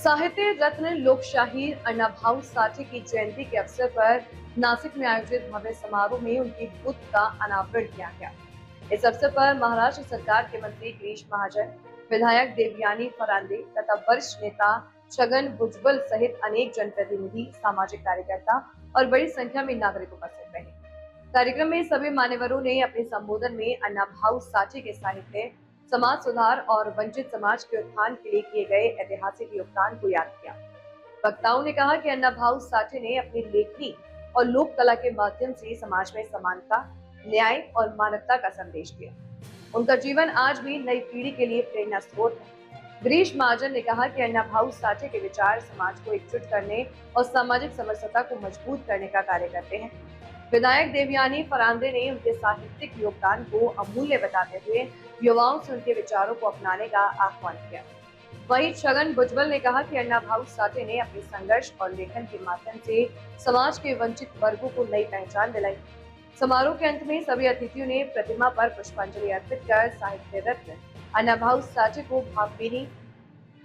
साहित्य रत्न लोकशाही अण्णा भाऊ साठे की जयंती के अवसर पर नासिक में आयोजित भव्य समारोह में उनकी बुत का अनावरण किया गया। इस अवसर पर महाराष्ट्र सरकार के मंत्री गिरीश महाजन, विधायक देवयानी फरांदे तथा वरिष्ठ नेता छगन भुजबल सहित अनेक जनप्रतिनिधि, सामाजिक कार्यकर्ता और बड़ी संख्या में नागरिक उपस्थित रहे। कार्यक्रम में सभी मान्यवरों ने अपने संबोधन में अण्णा भाऊ साठे के साहित्य, समाज सुधार और वंचित समाज के उत्थान के लिए किए गए ऐतिहासिक योगदान को याद किया। वक्ताओं ने कहा कि अण्णा भाऊ साठे ने अपनी लेखनी और लोक कला के माध्यम से समाज में समानता, न्याय और मानवता का संदेश दिया। उनका जीवन आज भी नई पीढ़ी के लिए प्रेरणा स्रोत है। गिरीश महाजन ने कहा कि अण्णा भाऊ साठे के विचार समाज को एकजुट करने और सामाजिक समरसता को मजबूत करने का कार्य करते हैं। विधायक देवयानी फरांदे ने उनके साहित्यिक योगदान को अमूल्य बताते हुए युवाओं से उनके विचारों को अपनाने का आह्वान किया। वहीं छगन भुजबल ने कहा कि अण्णा भाऊ साठे ने अपने संघर्ष और लेखन के माध्यम से समाज के वंचित वर्गों को नई पहचान दिलाई। समारोह के अंत में सभी अतिथियों ने प्रतिमा पर पुष्पांजलि अर्पित कर साहित्य रत्न अण्णा भाऊ साठे को भावभीनी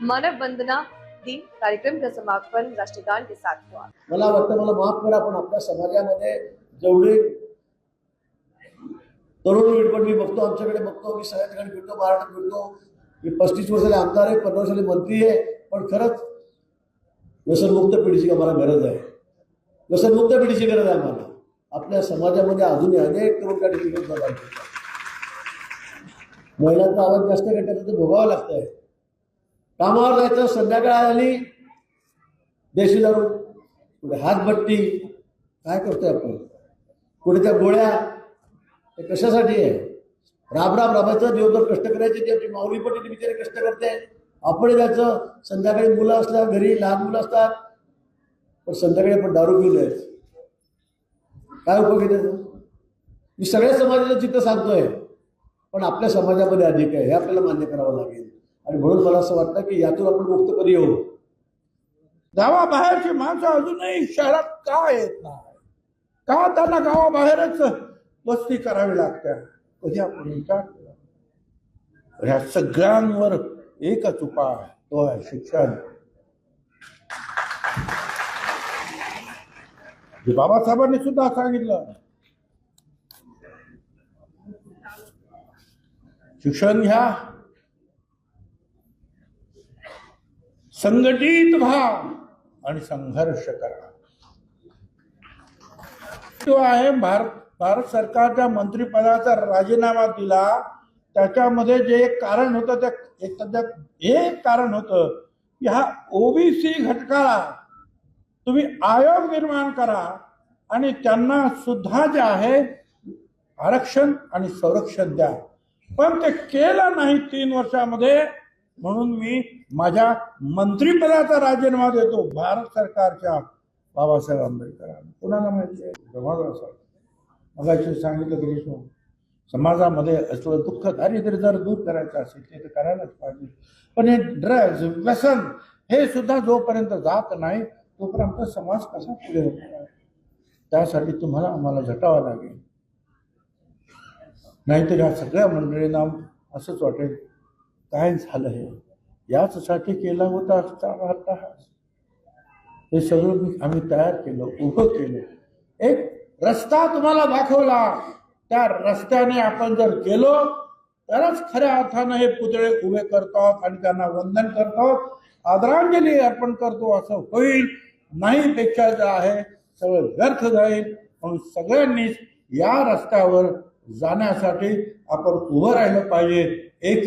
मानव वंदना दी। कार्यक्रम का समापन राष्ट्रगान के साथ हुआ। मला वाटतं, मला माफ करा, पण आपल्या समाजामध्ये जेवढे तरुण पण मी बघतो, आमच्याकडे बघतो, मी सगळ्या ठिकाणी फिरतो, महाराष्ट्रात फिरतो, मी 35 वर्षाचे आमदार आहे, 15 वर्षाचे मंत्री आहे, पण खरंच व्यसनमुक्त पिढीची आम्हाला गरज आहे। व्यसनमुक्त पिढीची गरज आहे आम्हाला। आपल्या समाजामध्ये अजूनही अनेक तरुण त्या ठिकाणी बघायला मिळतात। महिलांचा आवाज जास्त घटकाचं ते भोगावं लागतंय। कामावर जायचं, संध्याकाळ आली, देशी दारू, कुठे हातभट्टी, काय करतोय आपण, कुठे त्या गोळ्या, हे कशासाठी आहे? राबायचं, दिवसभर कष्ट करायचे, ती आपली माऊली पण तिथे बिचारे कष्ट करते, आपण जायचं, संध्याकाळी मुलं असतात, घरी लहान मुलं असतात, पण संध्याकाळी आपण दारू पिऊ द्यायचं, काय उपयोग आहे त्याचा? मी सगळ्या समाजाचं चित्र सांगतोय, पण आपल्या समाजामध्ये अधिक आहे, हे आपल्याला मान्य करावं लागेल। आणि म्हणून मला असं वाटतं की यातून आपण मुक्त कधी येऊ। गावाबाहेरची माणसं अजूनही शहरात का येत नाही? का त्यांना गावाबाहेरच वस्ती करावी लागते? कधी आपण विचार केला? ह्या सगळ्यांवर एकच उपाय, तो आहे शिक्षण। जे बाबासाहेबांनी सुद्धा सांगितलं, शिक्षण घ्या, संघटित व्हा आणि संघर्ष करा। तो आहे भारत सरकारच्या मंत्रिपदाचा राजीनामा दिला, त्याच्यामध्ये जे एक कारण होतं, एक कारण होतं की हा ओबीसी घटकाला तुम्ही आयोग निर्माण करा आणि त्यांना सुद्धा जे आहे आरक्षण आणि संरक्षण द्या, पण ते केलं नाही 3 वर्षामध्ये। म्हणून मी माझ्या मंत्रिपदाचा राजीनामा देतो भारत सरकारच्या बाबासाहेब आंबेडकरांना। कुणाला माहिती आहे? मगाशी सांगितलं गिरीश, समाजामध्ये असलं दुःख, दारिद्र्य जर दूर करायचं असेल ते करायलाच पाहिजे, पण हे ड्रग्ज, व्यसन हे सुद्धा जोपर्यंत जात नाही तोपर्यंत समाज कसा पुढे होणार? त्यासाठी तुम्हाला आम्हाला झटावं लागेल, नाहीतर या सगळ्या मंडळींना असंच वाटेल काय झालं, हे याचसाठी केला होता अट्टाहास। हे सगळं आम्ही तयार केलं, उभं केलं, एक रस्ता तुम्हाला दाखवला, त्या रस्त्याने आपण जर गेलो तरच खऱ्या अर्थानं हे पुतळे उभे करतो आणि त्यांना वंदन करतो, आदरांजली अर्पण करतो, असं होईल नाही। पेक्षा जे आहे सगळं व्यर्थ जाईल। म्हणून सगळ्यांनीच या रस्त्यावर जाण्यासाठी आपण उभं राहिलं पाहिजे। एक